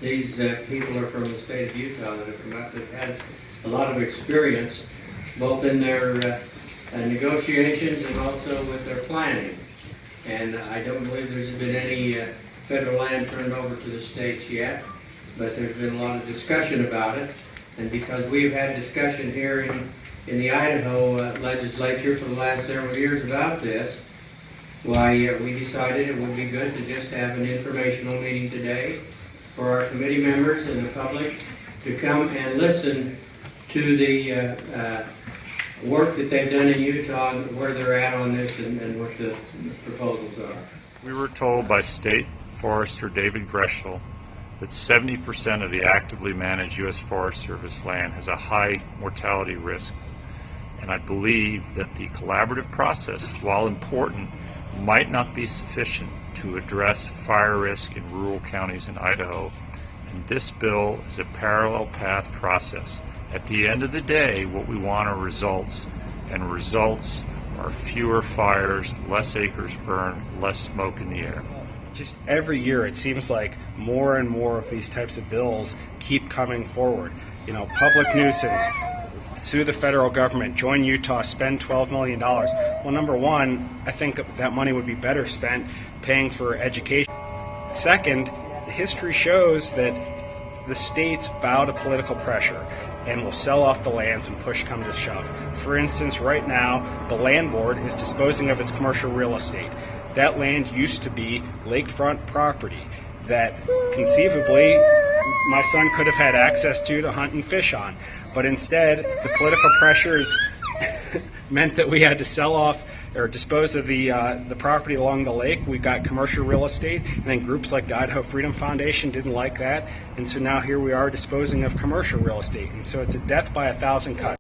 These people are from the state of Utah that have come up. They've had a lot of experience, both in their negotiations and also with their planning. And I don't believe there's been any federal land turned over to the states yet, but there's been a lot of discussion about it. And because we've had discussion here in the Idaho legislature for the last several years about this, why we decided it would be good to just have an informational meeting today for our committee members and the public to come and listen to the work that they've done in Utah, where they're at on this, and what the proposals are. We were told by State Forester David Greshel that 70% of the actively managed U.S. Forest Service land has a high mortality risk. And I believe that the collaborative process, while important, might not be sufficient to address fire risk in rural counties in Idaho. And this bill is a parallel path process. At the end of the day, what we want are results, and results are fewer fires, less acres burned, less smoke in the air. Just every year it seems like more and more of these types of bills keep coming forward. You know, public nuisance, sue the federal government, join Utah, spend $12 million. Well, number one, I think that money would be better spent paying for education. Second, history shows that the states bow to political pressure and will sell off the lands when push comes to shove. For instance, right now, the land board is disposing of its commercial real estate. That land used to be lakefront property that conceivably my son could have had access to hunt and fish on. But instead, the political pressures meant that we had to sell off or dispose of the property along the lake. We got commercial real estate, and then groups like the Idaho Freedom Foundation didn't like that, and so now here we are disposing of commercial real estate. And so it's a death by 1,000 cuts.